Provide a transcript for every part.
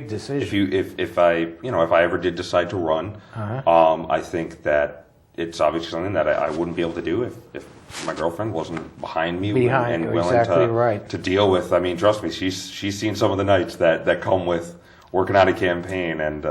decision. If I ever did decide to run, I think that it's obviously something that I wouldn't be able to do if my girlfriend wasn't behind me and willing to deal with. I mean, trust me, she's seen some of the nights that come with working on a campaign, and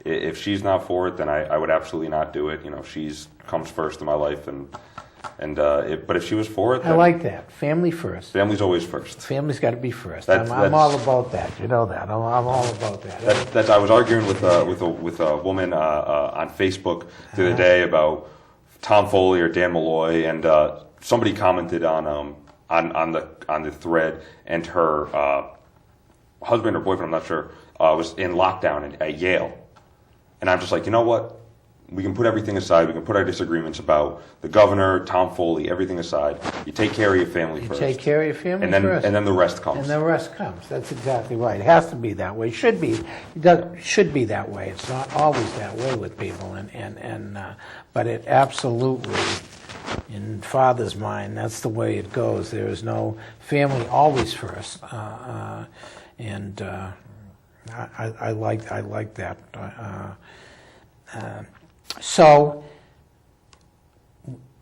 if she's not for it, then I would absolutely not do it. She's comes first in my life, but if she was for it, I like that. Family first. Family's always first. Family's got to be first. I'm all about that. You know that. I'm all about that. I was arguing with a woman on Facebook the other day about Tom Foley or Dan Malloy, and somebody commented on the thread, and her husband or boyfriend, I'm not sure, was in lockdown at Yale, and I'm just like, you know what? We can put everything aside. We can put our disagreements about the governor, Tom Foley, everything aside. You take care of your family first. You take care of your family first. And then the rest comes. And the rest comes. That's exactly right. It has to be that way. Should be that way. It's not always that way with people. But it absolutely, in Father's mind, that's the way it goes. There is no family always first. I like that. So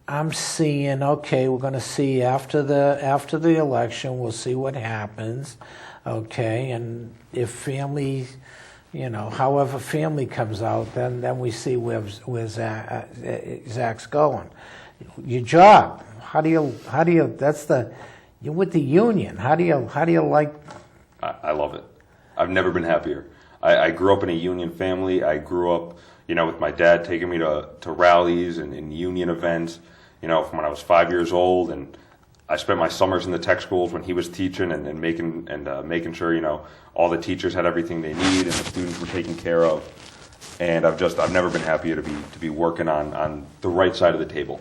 I'm seeing, okay, we're going to see after the election, we'll see what happens, okay, and if family, however family comes out, then we see where Zach's going. Your job, how do you you're with the union, how do you like? I love it. I've never been happier. I grew up in a union family. I grew up, with my dad taking me to rallies and union events, from when I was 5 years old, and I spent my summers in the tech schools when he was teaching and making sure, all the teachers had everything they need and the students were taken care of. And I've never been happier to be working on the right side of the table.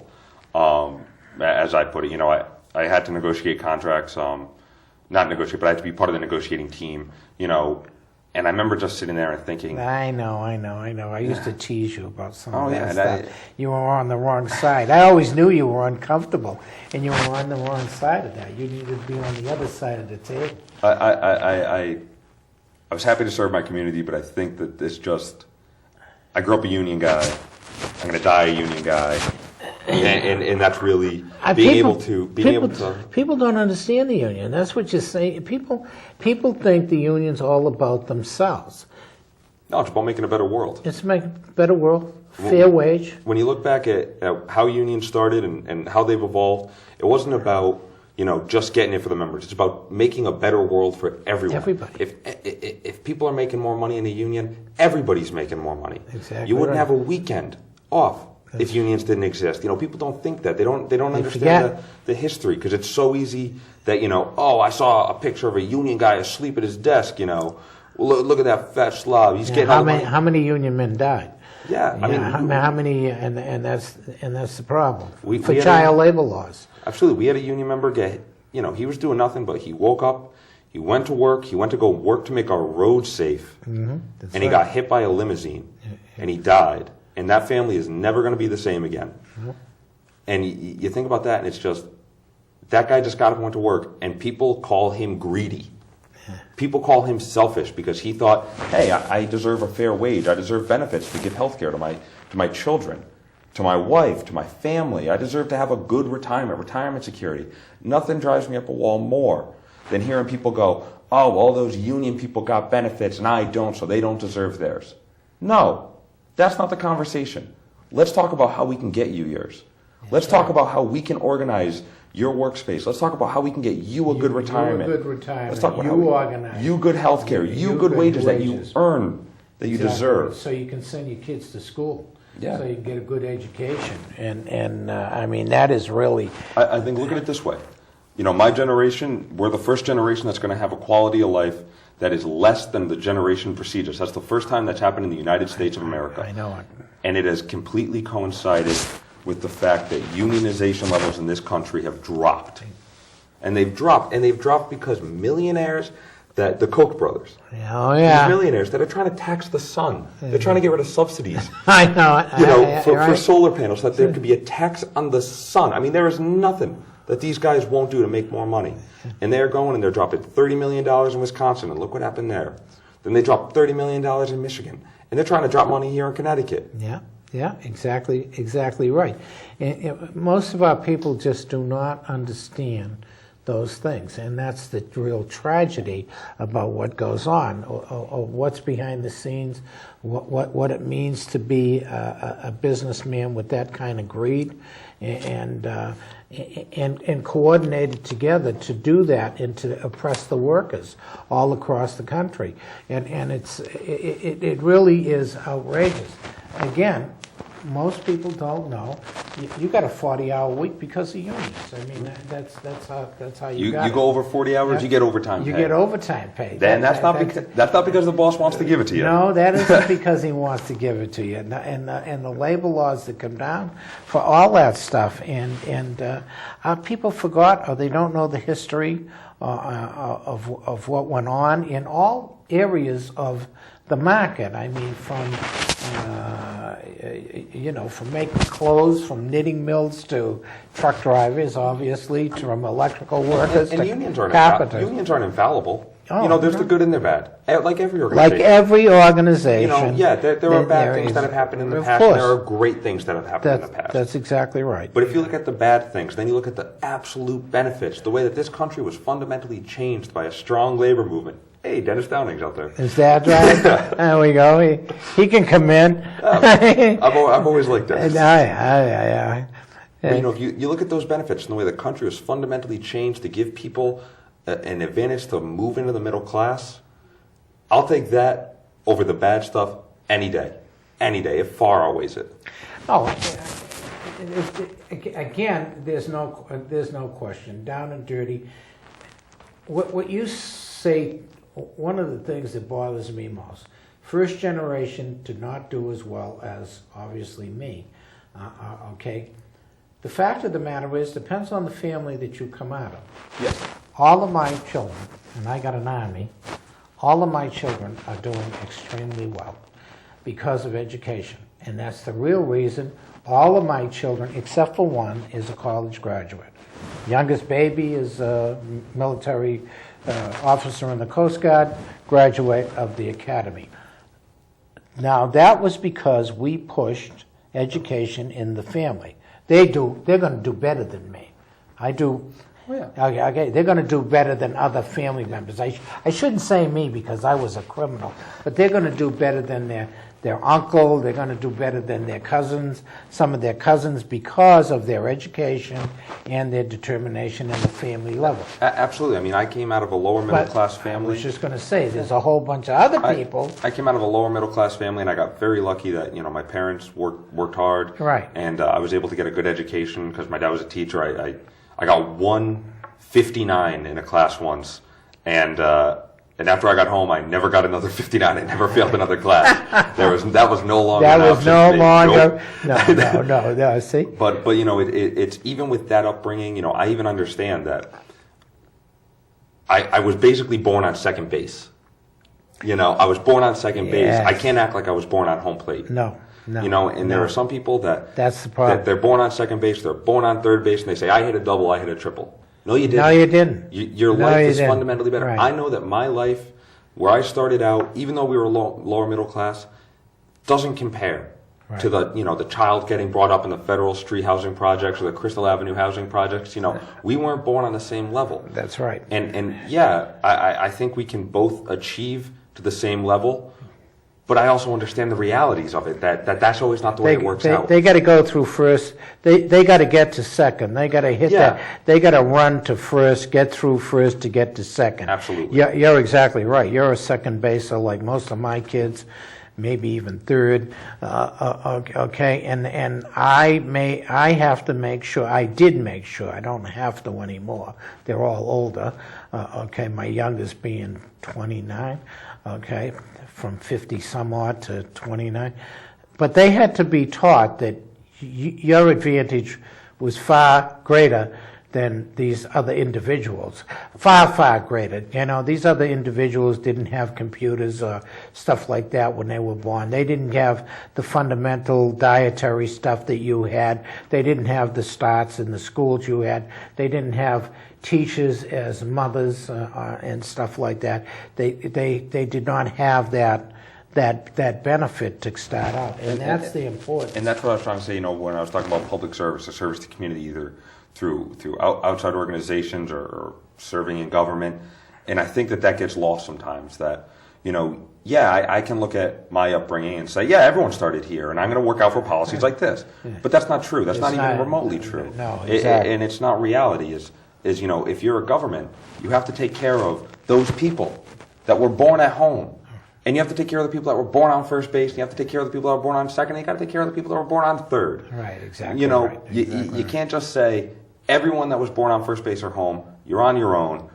As I put it, I had to negotiate contracts, not negotiate, but I had to be part of the negotiating team, And I remember just sitting there and thinking... I know. I used to tease you about some of that stuff. You were on the wrong side. I always knew you were uncomfortable, and you were on the wrong side of that. You needed to be on the other side of the table. I was happy to serve my community, but I think that I grew up a union guy. I'm going to die a union guy. And that's really being able to. People don't understand the union. That's what you're saying. People think the union's all about themselves. No, it's about making a better world. It's making a better world, fair wage. When you look back at how unions started and how they've evolved, it wasn't about just getting it for the members. It's about making a better world for everyone. Everybody. If people are making more money in a union, everybody's making more money. Exactly. You wouldn't have a weekend off if unions didn't exist. People don't think that. They don't understand the history, because it's so easy that, I saw a picture of a union guy asleep at his desk, look at that fat slob. He's getting how many union men died? Yeah, how many, and that's the problem. For child labor laws. Absolutely. We had a union member he was doing nothing, but he woke up, he went to work, he went to go work to make our roads safe, and he got hit by a limousine, and he died. And that family is never going to be the same again. Mm-hmm. And you think about that, and it's just, that guy just got up and went to work, and people call him greedy. People call him selfish because he thought, hey, I deserve a fair wage. I deserve benefits to give health care to my children, to my wife, to my family. I deserve to have a good retirement security. Nothing drives me up a wall more than hearing people go, oh, all those union people got benefits and I don't, so they don't deserve theirs. No. That's not the conversation. Let's talk about how we can get you yours. Let's talk about how we can organize your workspace. Let's talk about how we can get you a good retirement. Let's talk about you good health care, you good wages that you earn, that you deserve. So you can send your kids to school. Yeah. So you can get a good education. And that is really... I think, look at it this way. My generation, we're the first generation that's going to have a quality of life that is less than the generation preceding us. That's the first time that's happened in the United States of America. I know it. And it has completely coincided with the fact that unionization levels in this country have dropped. And they've dropped because millionaires, the Koch brothers, these millionaires that are trying to tax the sun. They're trying to get rid of subsidies. I know. For solar panels, so that there could be a tax on the sun. There is nothing that these guys won't do to make more money. And they're going and they're dropping $30 million in Wisconsin, and look what happened there. Then they drop $30 million in Michigan. And they're trying to drop money here in Connecticut. Yeah, exactly right. And most of our people just do not understand those things, and that's the real tragedy about what goes on, or what's behind the scenes, what it means to be a businessman with that kind of greed, and coordinated together to do that and to oppress the workers all across the country, and it really is outrageous. Again, most people don't know. You got a 40-hour week because of unions. I mean, that's how you got it. You go over 40 hours, you get overtime pay. You get overtime pay. Then that's not because the boss wants to give it to you. No, that isn't because he wants to give it to you. And the labor laws that come down for all that stuff. And people forgot, or they don't know the history of what went on in all areas of the market. I mean, from making clothes, from knitting mills to truck drivers, obviously, from electrical workers and to unions carpenters. Unions aren't infallible. Oh, there's the good and the bad, like every organization. Like every organization. There are bad things that have happened in the past, and there are great things that have happened in the past. That's exactly right. But if you look at the bad things, then you look at the absolute benefits, the way that this country was fundamentally changed by a strong labor movement. Hey, Dennis Downing's out there. Is that right? There we go. He can come in. I've always liked Dennis. Yeah. But, if you look at those benefits and the way the country was fundamentally changed to give people an advantage to move into the middle class, I'll take over the bad stuff any day. Any day. It far outweighs it. Oh, again, there's no question. Down and dirty. What you say, one of the things that bothers me most, first generation did not do as well as, obviously, me. Okay? The fact of the matter is, depends on the family that you come out of. Yes. All of my children, and I got an army, all of my children are doing extremely well because of education. And that's the real reason. All of my children, except for one, is a college graduate. Youngest baby is a military officer in the Coast Guard, graduate of the academy. Now, that was because we pushed education in the family. They're going to do better than me. I do. Oh, yeah. Okay, they're going to do better than other family members. I shouldn't say me because I was a criminal, but they're going to do better than their uncle. They're going to do better than their cousins, some of their cousins, because of their education and their determination at the family level. Absolutely. I mean, I came out of a lower middle class family. I was just going to say, there's a whole bunch of other people. I came out of a lower middle class family, and I got very lucky that my parents worked hard, right? And I was able to get a good education because my dad was a teacher. I got 159 in a class once, and after I got home, I never got another 59. I never failed another class. That was no longer. That was no longer. Nope. No. See. But it's even with that upbringing. I even understand that. I was basically born on second base. I was born on second base. Yes. I can't act like I was born on home plate. No. There are some people that's the problem. That they're born on second base, they're born on third base, and they say, I hit a double, I hit a triple. No, you didn't. No, you didn't. Your life is fundamentally better. Right. I know that my life, where I started out, even though we were lower middle class, doesn't compare to the child getting brought up in the Federal Street housing projects or the Crystal Avenue housing projects. We weren't born on the same level. That's right. And yeah, I think we can both achieve to the same level. But I also understand the realities of it, that's always not the way it works out. They got to go through first. They got to get to second. They got to hit that. They got to run to first, get through first to get to second. Absolutely. You're exactly right. You're a second baser like most of my kids, maybe even third. Okay, and I have to make sure. I did make sure. I don't have to anymore. They're all older. Okay, my youngest being 29. Okay. From 50 some odd to 29. But they had to be taught that your advantage was far greater than these other individuals. Far, far greater. You know, these other individuals didn't have computers or stuff like that when they were born. They didn't have the fundamental dietary stuff that you had. They didn't have the starts in the schools you had. They didn't have teachers as mothers and stuff like that. They did not have that benefit to start out, and that's the importance. And that's what I was trying to say, you know, when I was talking about public service or service to community, either through outside organizations or serving in government. And I think that gets lost sometimes, that, you know, yeah, I can look at my upbringing and say, yeah, everyone started here, and I'm going to work out for policies like this. But that's not true. That's not even remotely true. No, exactly. And it's not reality. Is, you know, if you're a government, you have to take care of those people that were born at home. And you have to take care of the people that were born on first base. And you have to take care of the people that were born on second. And you got to take care of the people that were born on third. Right, exactly. You know, right, exactly. You can't just say everyone that was born on first base or home, you're on your own.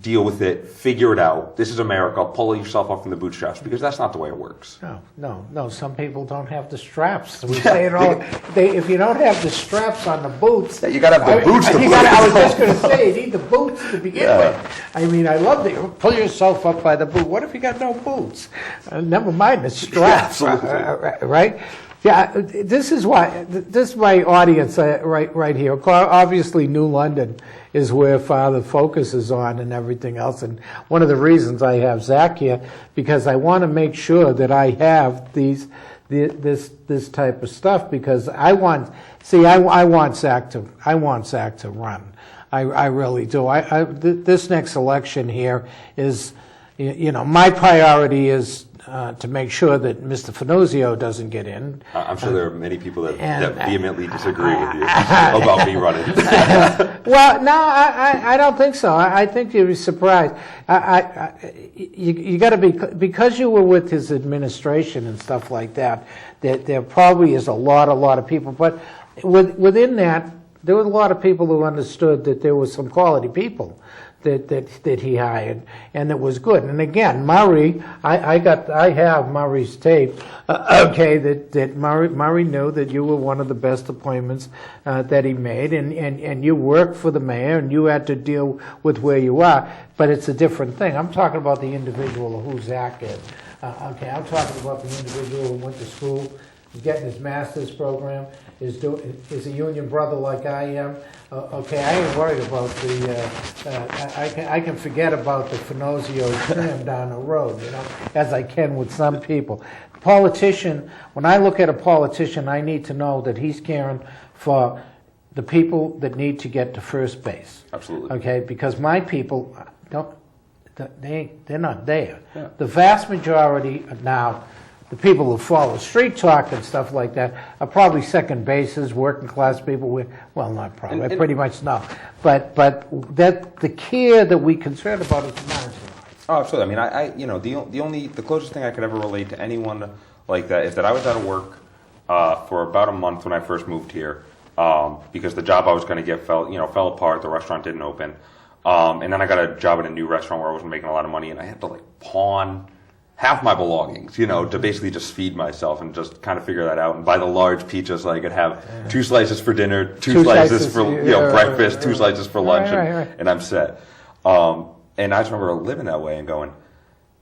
Deal with it. Figure it out. This is America. Pull yourself up from the bootstraps, because that's not the way it works. No. Some people don't have the straps. We say it all. If you don't have the straps on the boots, you got to have the boots. I was just going to say, you need the boots to begin with. I mean, I love that. Pull yourself up by the boot. What if you got no boots? Never mind the straps. Right? Yeah, this is my audience right here. Obviously, New London is where Father focuses on and everything else. And one of the reasons I have Zach here, because I want to make sure that I have this type of stuff, because I want Zach to run. I really do. This next election here is, you know, my priority is to make sure that Mr. Finozio doesn't get in. I'm sure there are many people that vehemently disagree with you about me running. Well, no, I don't think so. I think you'd be surprised. You got to be, because you were with his administration and stuff like that. There probably is a lot of people, but within that, there were a lot of people who understood that there were some quality people that he hired, and it was good. And again, Murray, I have Murray's tape. That Murray knew that you were one of the best appointments that he made, and you worked for the mayor, and you had to deal with where you are. But it's a different thing. I'm talking about the individual who Zach is. I'm talking about the individual who went to school, is getting his master's program, is a union brother like I am. I ain't worried about I can forget about the Finozio trim down the road, you know, as I can with some people. Politician, when I look at a politician, I need to know that he's caring for the people that need to get to first base. Absolutely. Okay, because my people they're not there. Yeah. The vast majority now, the people who follow street talk and stuff like that are probably second bases, working class people. Well, not probably. I pretty much know. But that the care that we concerned about is marginalized. Oh, absolutely. I mean, the closest thing I could ever relate to anyone like that is that I was out of work for about a month when I first moved here, because the job I was going to get fell apart. The restaurant didn't open, and then I got a job at a new restaurant where I wasn't making a lot of money, and I had to pawn half my belongings, to basically just feed myself and just kind of figure that out, and buy the large pizzas so I could have 2 slices for dinner, two slices for breakfast, 2 slices for lunch, and I'm set. And I just remember living that way and going,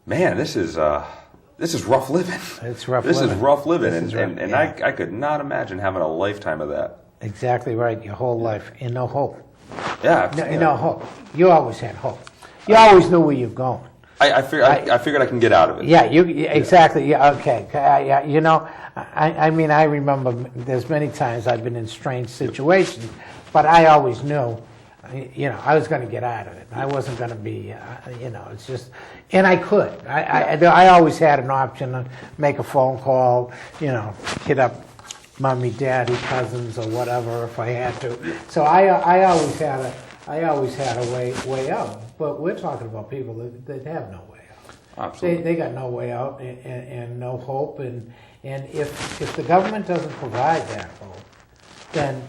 man, this is rough living. It's rough. This living. is rough living, and I could not imagine having a lifetime of that. Exactly right. Your whole life, and no hope. Yeah, no hope. You always had hope. You always knew where you're going. I figured I can get out of it. Yeah, exactly. Yeah, okay. I mean, I remember there's many times I've been in strange situations, but I always knew, I was going to get out of it. I wasn't going to be, it's just, and I could. I always had an option to make a phone call, hit up mommy, daddy, cousins, or whatever if I had to. So I always had a way out. But we're talking about people that have no way out. Absolutely. They got no way out and no hope. And if the government doesn't provide that hope, then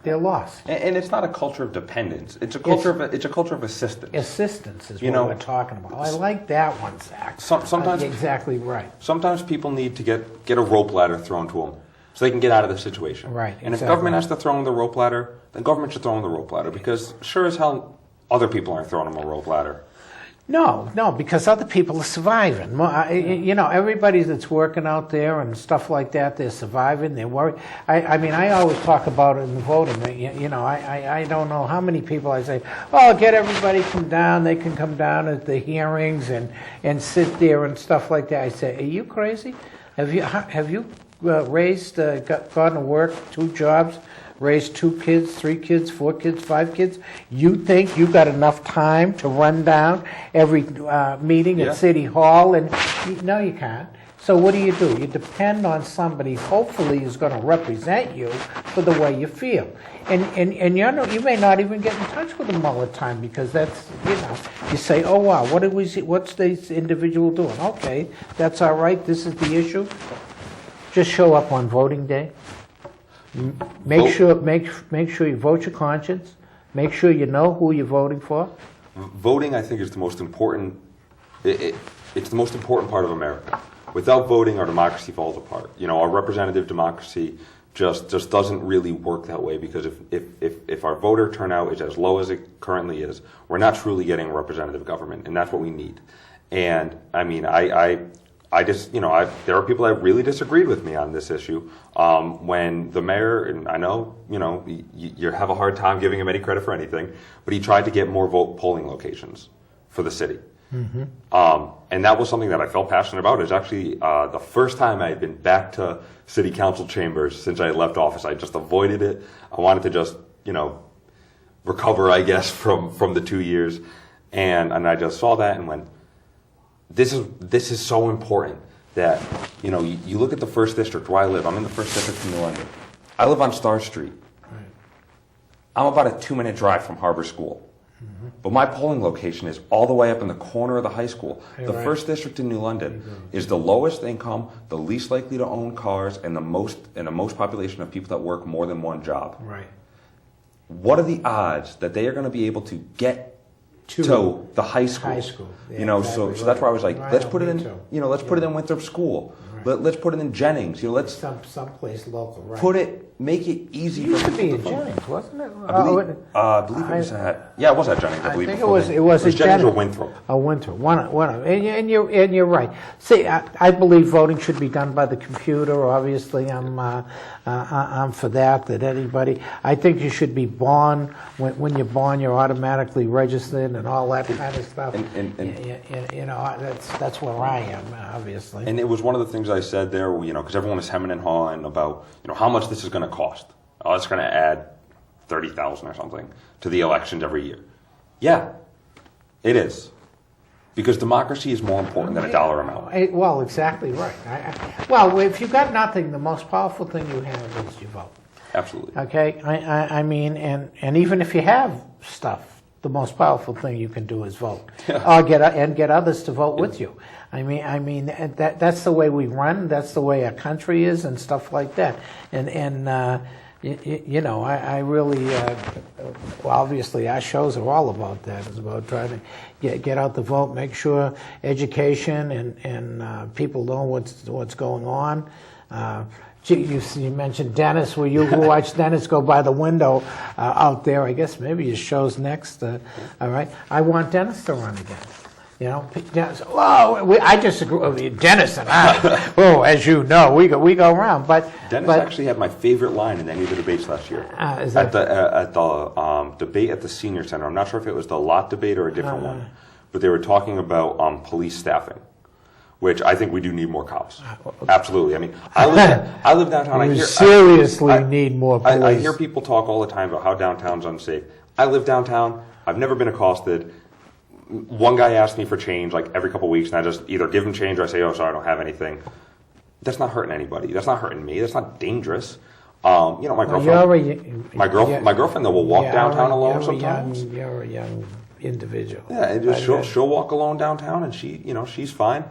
they're lost. And it's not a culture of dependence. It's a culture of assistance. Assistance is what we're talking about. I like that one, Zach. Sometimes exactly right. Sometimes people need to get a rope ladder thrown to them so they can get out of the situation. Right, And if exactly. government has to throw in the rope ladder, then government should throw in the rope ladder, because sure as hell other people aren't throwing them a rope ladder. No, because other people are surviving. You know, everybody that's working out there and stuff like that, they're surviving, they're worried. I mean, I always talk about it in the voting. You know, I don't know how many people I say, oh, get everybody come down, they can come down at the hearings and sit there and stuff like that. I say, are you crazy? Have you raised, gone to work, 2 jobs, raised 2 kids, 3 kids, 4 kids, 5 kids? You think you got enough time to run down every meeting at City Hall? And no, you can't. So what do? You depend on somebody, hopefully, who's going to represent you for the way you feel. And you may not even get in touch with them all the time, because that's, you know, you say, oh, wow, what's this individual doing? Okay, that's all right, this is the issue. Just show up on voting day. Make sure you vote your conscience. Make sure you know who you're voting for. Voting, I think, is the most important. It's the most important part of America. Without voting, our democracy falls apart. You know, our representative democracy just doesn't really work that way, because if our voter turnout is as low as it currently is, we're not truly getting a representative government, and that's what we need. And I mean, I just, you know, there are people that really disagreed with me on this issue. When the mayor, and I know, you know, you have a hard time giving him any credit for anything, but he tried to get more polling locations for the city. Mm-hmm. And that was something that I felt passionate about. It was actually the first time I had been back to city council chambers since I had left office. I just avoided it. I wanted to just, you know, recover, I guess, from the 2 years. And I just saw that and went, this is so important that, you know, you look at the 1st District where I live. I'm in the 1st District in New London. I live on Star Street. Right. I'm about a 2-minute drive from Harbor School. Mm-hmm. But my polling location is all the way up in the corner of the high school. The 1st District in New London is the lowest income, the least likely to own cars, and the most population of people that work more than one job. Right. What are the odds that they are going to be able to get to the high school? Yeah, you know, exactly. So that's why I was like, let's put it in. You know, let's put it in Winthrop School. Right. Let's put it in Jennings. You know, let's someplace local. Right. Make it easy for people to vote. Jennings, wasn't it? I believe it was at. Yeah, it was at Jennings. I believe it was at Jennings or Winthrop. Winthrop. One of, and you're right. See, I believe voting should be done by the computer. Obviously, I'm for that. That anybody. I think you should be born when you're born. You're automatically registered and all that kind of stuff. And you know, that's where I am, obviously. And it was one of the things I said there, you know, because everyone was hemming and hawing about, you know, how much this is going to cost. Oh, it's going to add $30,000 or something to the elections every year. Yeah, it is. Because democracy is more important than a dollar amount. Well, exactly right. Well, if you've got nothing, the most powerful thing you have is your vote. Absolutely. Okay? I mean, and even if you have stuff, the most powerful thing you can do is vote. Yeah. Or get others to vote with you. I mean that's the way we run. That's the way our country is, and stuff like that. And you know, I really, well, obviously our shows are all about that. It's about trying to get out the vote, make sure education and people know what's going on. You mentioned Dennis. Will you watch Dennis go by the window out there? I guess maybe his show's next. All right. I want Dennis to run again. You know, Dennis. Oh, I disagree with Dennis and I. Oh, as you know, we go around. But Dennis actually had my favorite line in any of the debates last year. At the debate at the Senior Center. I'm not sure if it was the lot debate or a different one, but they were talking about police staffing, which I think we do need more cops. Absolutely. I mean, I live downtown. We seriously need more police. I hear people talk all the time about how downtown's unsafe. I live downtown. I've never been accosted. One guy asked me for change like every couple of weeks, and I just either give him change or I say, "Oh, sorry, I don't have anything." That's not hurting anybody. That's not hurting me. That's not dangerous. You know, my girlfriend. My girlfriend though will walk downtown alone sometimes. You're a young individual. Yeah, and just she'll walk alone downtown, and she's fine.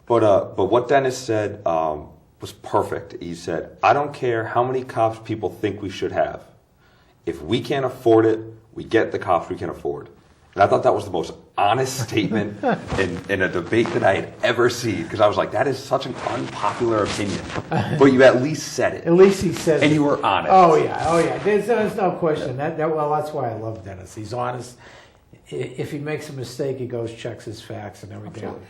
But what Dennis said was perfect. He said, "I don't care how many cops people think we should have. If we can't afford it, we get the cops we can afford." And I thought that was the most honest statement in a debate that I had ever seen, because I was like, that is such an unpopular opinion. But you at least said it. At least he says And it. you were honest. Oh yeah. There's no question. Well, that's why I love Dennis. He's honest. If he makes a mistake, he goes, checks his facts and everything. Absolutely.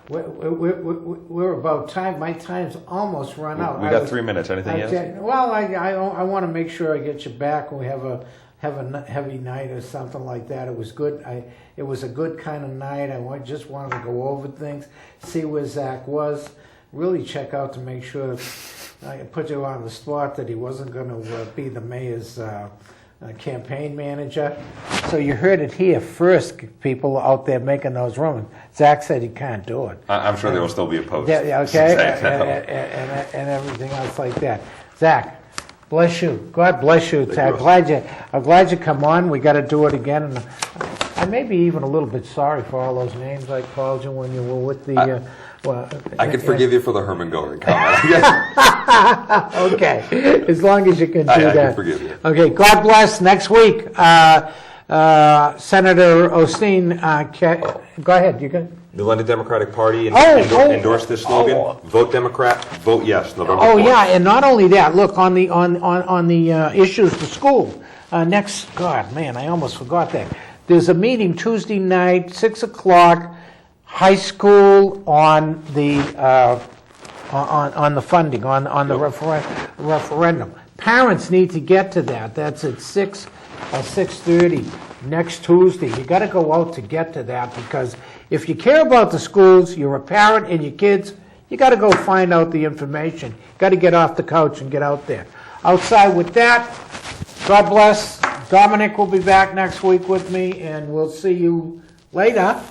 Look, we're about time. My time's almost run out. We got 3 minutes. Anything else? Well, I want to make sure I get you back and we have a heavy night or something like that. It was good. It was a good kind of night. Just wanted to go over things, see where Zach was, really check out to make sure I put you on the spot that he wasn't going to be the mayor's campaign manager. So you heard it here first, people out there making those rumors. Zach said he can't do it. I'm sure there will still be a post. Yeah, okay, and everything else like that. Zach, bless you. God bless you. I'm glad you come on. We got to do it again. And I may be even a little bit sorry for all those names I called you when you were with the. I can forgive you for the Herman Goring comment. Okay, as long as you can do that. I can forgive you. Okay, God bless. Next week, Senator Osteen. Go ahead. You can. The London Democratic Party endorsed this slogan: "Vote Democrat, vote yes." November 4th. Yeah, and not only that. Look on the issues to school. Next, God, man, I almost forgot that. There's a meeting Tuesday night, 6 o'clock. High school on the funding on the referendum. Parents need to get to that. That's at 6:30 next Tuesday. You got to go out to get to that, because if you care about the schools, you're a parent and your kids, you got to go find out the information. Got to get off the couch and get out there. Outside with that, God bless. Dominic will be back next week with me, and we'll see you later.